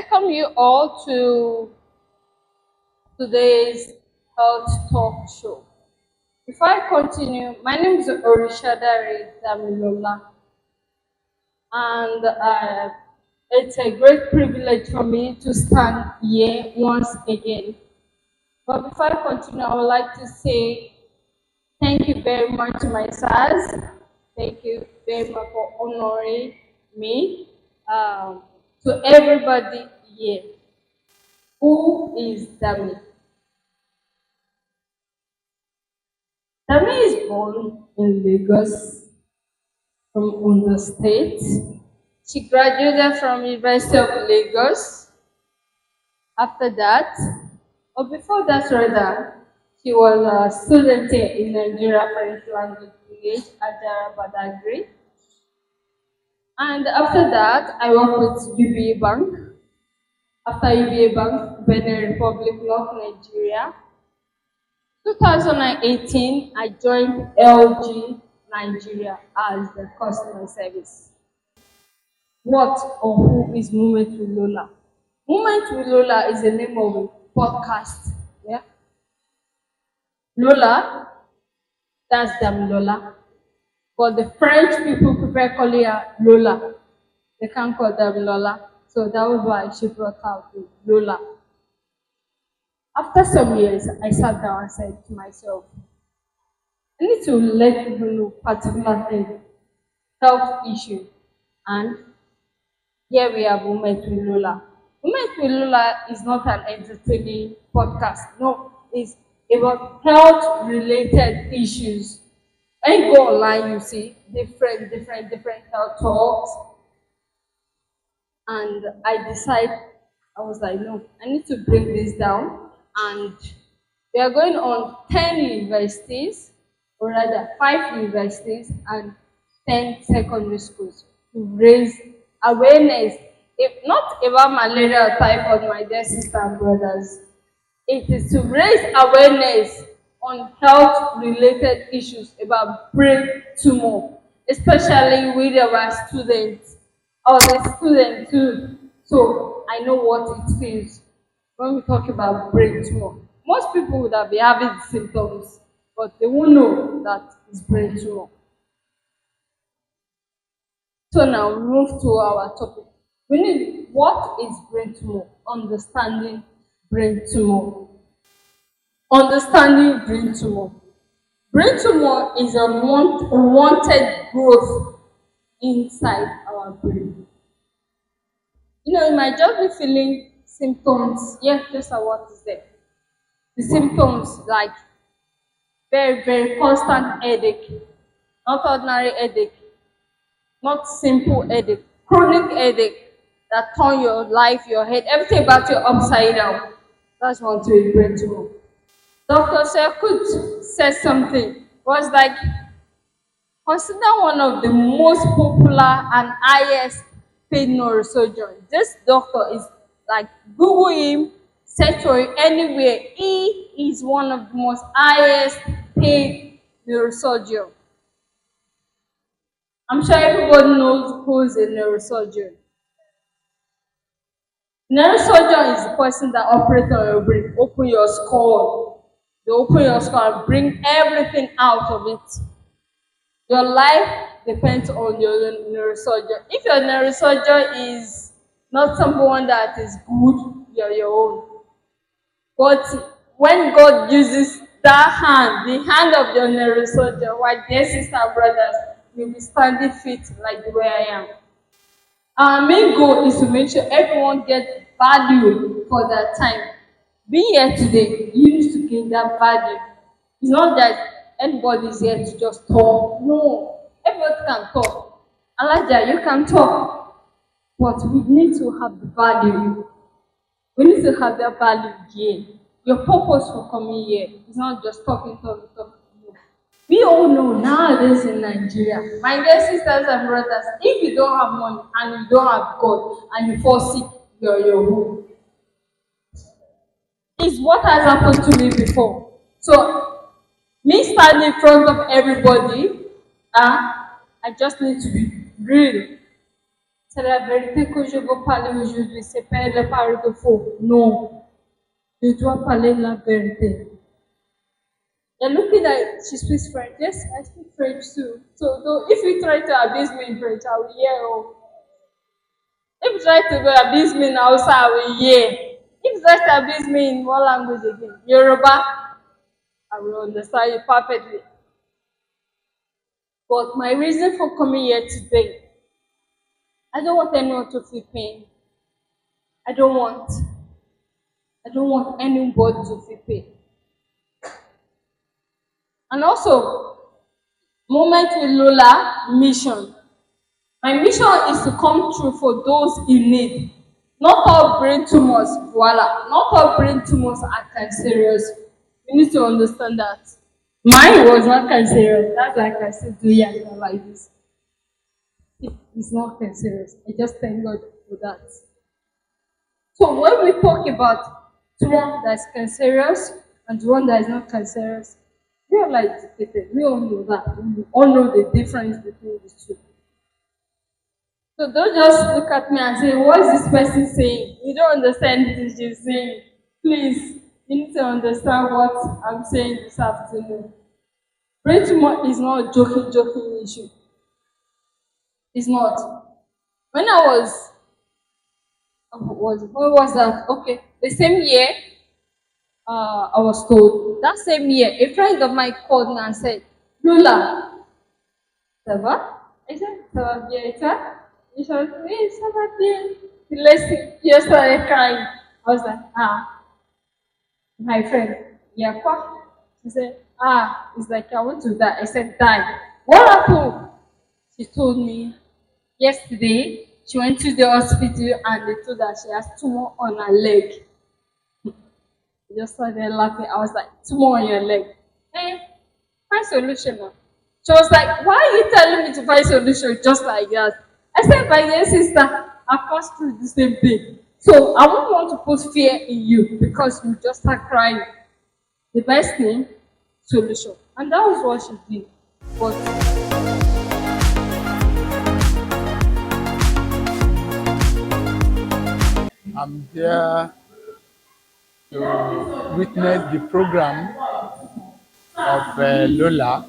welcome you all to today's health talk show. Before I continue, my name is Orishadare Damilola, and it's a great privilege for me to stand here once again. But before I continue, I would like to say thank you very much to my SARS. Thank you very much for honoring me. To everybody here, who is Dami? Dami is born in Lagos from Ondo State. She graduated from University of Lagos. After that, or before that rather, she was a student here in Nigeria French language village, Ajara Badagry. And after that, I worked with UBA Bank. After UBA Bank, Benin Republic, North Nigeria. 2018, I joined LG Nigeria as the customer service. What or who is Moment with Lola? Moment with Lola is the name of a podcast. Yeah. Lola, that's Lola. But the French people prefer calling her Lola. They can't call them Lola. So that was why she brought out the Lola. After some years, I sat down and said to myself, I need to let people know particular thing, health issue. And here we have Moment with Lola. Moment with Lola is not an entertaining podcast. No, it's about health related issues. When you go online, you see different health talks. And I was like, no, I need to bring this down. And we are going on 10 universities, or rather 5 universities and 10 secondary schools to raise awareness, if not about malaria or typhoid, my dear sisters and brothers. It is to raise awareness on health-related issues about brain tumor, especially with our students. I was a student too, so I know what it feels when we talk about brain tumor. Most people would have been having symptoms, but they won't know that it's brain tumor. So now we move to our topic. We need what is brain tumor? Understanding brain tumor. Understanding brain tumor. Brain tumor is a unwanted growth inside our brain. You might just be feeling symptoms. Yes, those are what is there. The symptoms like very constant headache, not ordinary headache, not simple headache, chronic headache that turn your life, your head, everything about you upside down. That's one to a brain tumor. Dr. Shekut said something, was like, consider one of the most popular and highest paid neurosurgeon. This doctor is like, Google him, search for him anywhere. He is one of the most highest paid neurosurgeon. I'm sure everybody knows who is a neurosurgeon. Neurosurgeon is the person that operates on your brain, open your skull. They open your skull and bring everything out of it. Your life depends on your neurosurgeon. If your neurosurgeon is not someone that is good, you're your own. But when God uses that hand, the hand of your neurosurgeon, my dear sister and brothers, you'll be standing fit like the way I am. Our main goal is to make sure everyone gets value for their time. Being here today, you need to gain that value. It's not that anybody is here to just talk. No, everybody can talk. Alaja, you can talk. But we need to have the value. We need to have that value here. Your purpose for coming here is not just talking. No. We all know nowadays in Nigeria, my dear sisters and brothers, if you don't have money and you don't have God and you fall sick, you're your home. It's what has happened to me before. So, me standing in front of everybody, I just need to be real. C'est la vérité que je veux parler aujourd'hui, c'est pas la parole de faux. Non, je dois parler la vérité. You're looking at she speaks French. Yes, I speak French too. So though, if you try to abuse me in French, I will hear. Oh. If you try to abuse me in Hausa, I will hear. If you try to abuse me in what language again? Yoruba, I will understand you perfectly. But my reason for coming here today, I don't want anyone to feel pain. I don't want. I don't want anybody to feel pain. And also, Moment with Lola mission. My mission is to come through for those in need. Not all brain tumors, voila. Not all brain tumors are cancerous. You need to understand that. Mine was not cancerous. That's why I can still do yoga like this. It's not cancerous. I just thank God for that. So when we talk about tumor that's cancerous and one that is not cancerous, we are like educated. We all know that. We all know the difference between the two. So don't just look at me and say, what is this person saying? You don't understand anything she's saying. Please, you need to understand what I'm saying this afternoon. Brain tumor is not a joking issue. It's not. When I when was that? Okay, the same year, I was told that same year, a friend of mine called me and said, Lula, ça va? I said, ça va bien, et toi? He said, oui, ça va bien. He started crying. I was like, ah, my friend, yeah, quoi? She said, ah, it's like, I want to die. I said, die. What happened? She told me yesterday she went to the hospital and they told her she has tumor on her leg. I just started laughing. I was like, tumor on your leg. Hey, find solution now. She was like, why are you telling me to find solution just like that? I said, my dear sister, I passed through the same thing. So I won't want to put fear in you because you just start crying. The best thing, solution. And that was what she did. But I'm here to witness the program of Lola,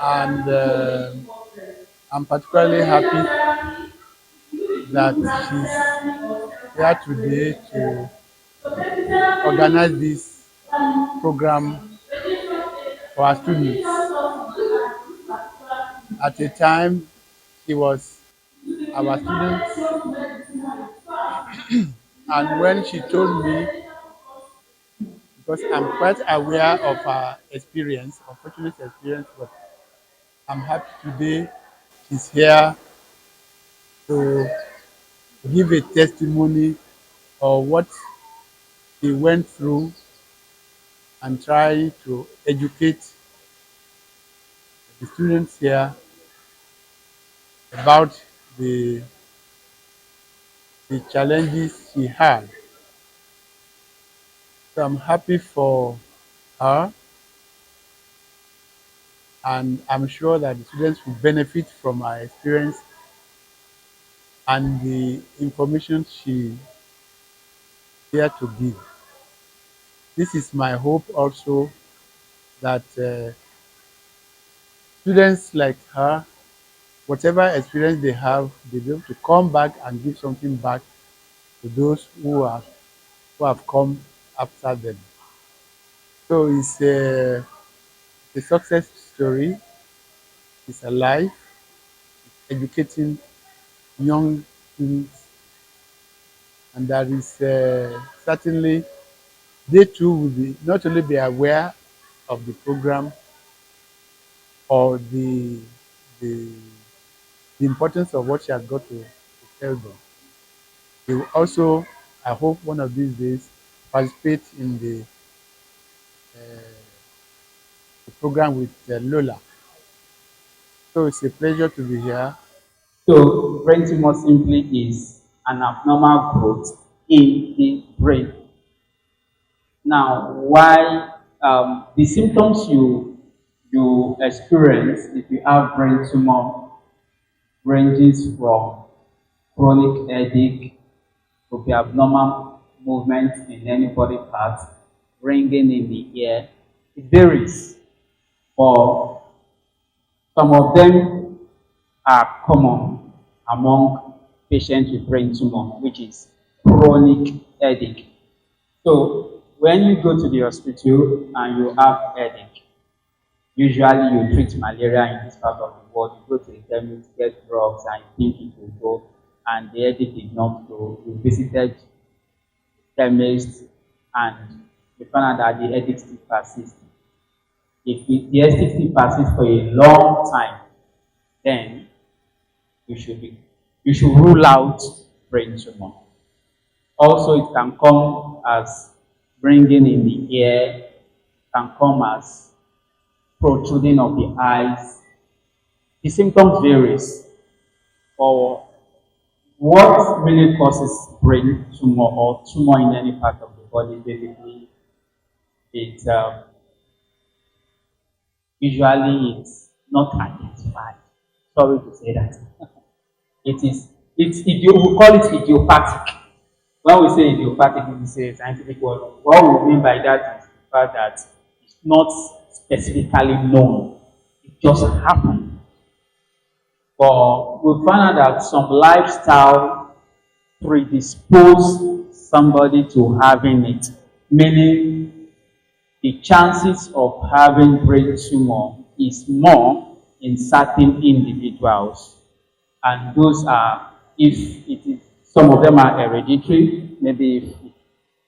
and I'm particularly happy that she's here today to organize this program for our students. At a time, she was our student, and when she told me, because I'm quite aware of her experience, unfortunate experience, but I'm happy today she's here to give a testimony of what he went through and try to educate the students here about the, the challenges he had. So I'm happy for her, and I'm sure that the students will benefit from her experience and the information she here to give. This is my hope also that students like her, whatever experience they have, they'll be able to come back and give something back to those who have come after them. So it's a success story. It's alive, educating young students, and that is certainly they too will be not only be aware of the program or the, the importance of what she has got to tell them. They will also, I hope, one of these days participate in the program with Lola. So it's a pleasure to be here. So, brain tumor simply is an abnormal growth in the brain. Now, why the symptoms you experience if you have brain tumor ranges from chronic headache to be abnormal movement in any body part, ringing in the ear. It varies, but some of them are common among patients with brain tumor, which is chronic headache. So when you go to the hospital and you have headache, usually you treat malaria in this part of the world. You go to the chemist, get drugs, and you think it will go, and the headache did not go. You visited chemist and you found out that the headache still persists. The headache still persists for a long time, then you should be you should rule out brain tumor. Also, it can come as ringing in the ear, can come as protruding of the eyes. The symptoms varies. Or what really causes brain tumor or tumor in any part of the body? Basically, it usually it's not identified. Sorry to say that. We call it idiopathic. When we say idiopathic, we say scientific word. What we mean by that is the fact that it's not specifically known. It just happened. But we found out that some lifestyle predispose somebody to having it, meaning the chances of having brain tumor is more in certain individuals, and those are if it is some of them are hereditary, maybe if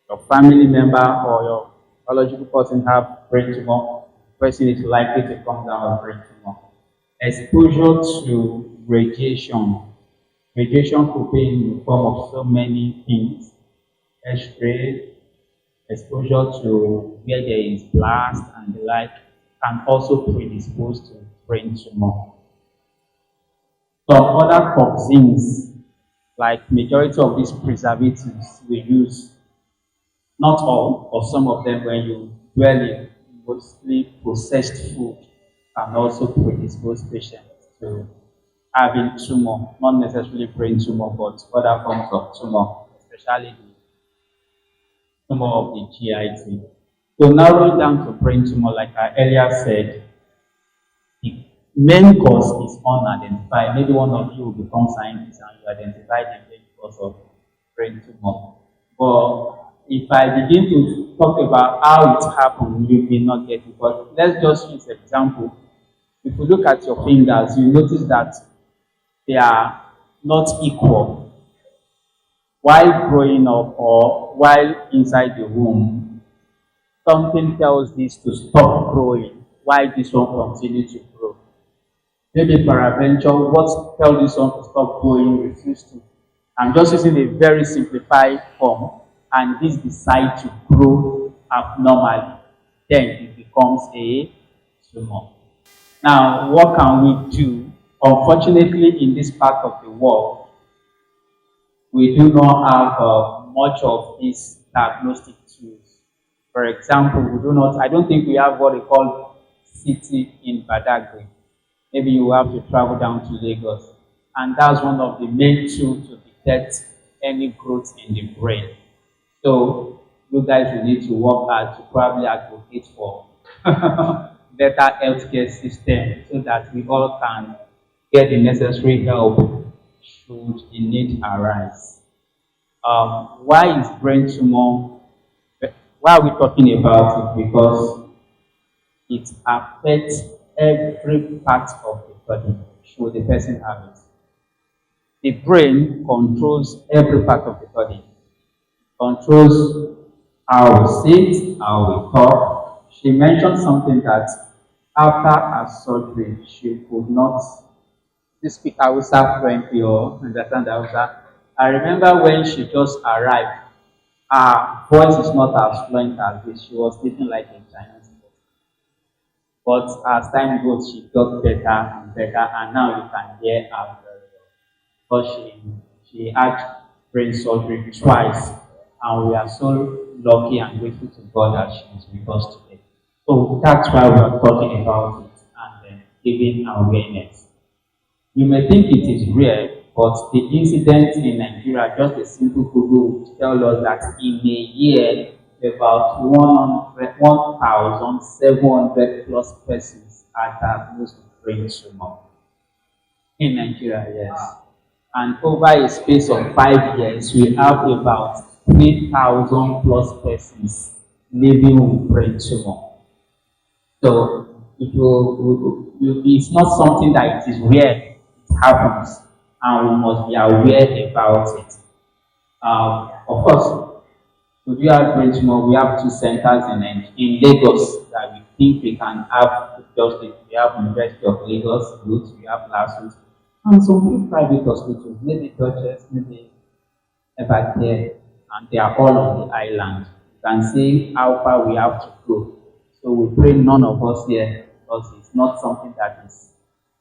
your family member or your biological person have brain tumor, the person is likely to come down with brain tumor. Exposure to radiation. Radiation could be in the form of so many things. X-ray, exposure to where there is blast and the like can also predispose to brain tumor. Some other toxins, like majority of these preservatives we use, not all, or some of them when you dwell in mostly processed food can also predispose patients to having tumor, not necessarily brain tumor, but other forms of tumor, especially the tumor of the GIT. So narrowing down to brain tumor, like I earlier said, the main cause is unidentified. Maybe one of you will become scientists and you identify the main cause of brain tumor. But if I begin to talk about how it happened, you may not get it. But let's just use an example. If you look at your fingers, you notice that they are not equal. While growing up or while inside the womb, something tells this to stop growing while this one continues to grow. Maybe peradventure, what tells this one to stop growing refuse to. I'm just using a very simplified form, and this decides to grow abnormally. Then it becomes a tumor. Now, what can we do? Unfortunately, in this part of the world, we do not have much of these diagnostic tools. For example, I don't think we have what they call CT in Badagry. Maybe you have to travel down to Lagos. And that's one of the main tools to detect any growth in the brain. So you guys will need to work hard to probably advocate for better healthcare system so that we all can get the necessary help should the need arise. Why is brain tumor? Why are we talking about it? Because it affects every part of the body should the person have it. The brain controls every part of the body. Controls how we sit, how we talk. She mentioned something that after her surgery, she could not speak Hausa fluently or understand Hausa. I remember when she just arrived, her voice is not as fluent as this. She was speaking like a Chinese person. But as time goes, she got better and better, and now you can hear her very well. Because she had brain surgery twice, and we are so lucky and grateful to God that she is with us today. So that's why we are talking about it and giving awareness. You may think it is rare, but the incidence in Nigeria, just a simple Google will tell us that in a year, about 1,700 plus persons are diagnosed with brain tumor. In Nigeria, yes. And over a space of 5 years, we have about 3,000 plus persons living with brain tumor. So it's not something that it is rare, it happens, and we must be aware about it. Of course, to do our brain tumor, we have two centers in Lagos that we think we can have just it. We have University of Lagos, Root, we have LASUT, and some few private hospitals, maybe Dutchess, maybe Evercare, and they are all on the island. You can see how far we have to go. So we pray none of us here, because it's not something that is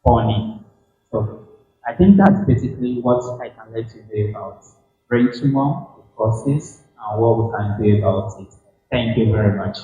funny. So I think that's basically what I can let you know about brain tumor, the causes, and what we can do about it. Thank you very much.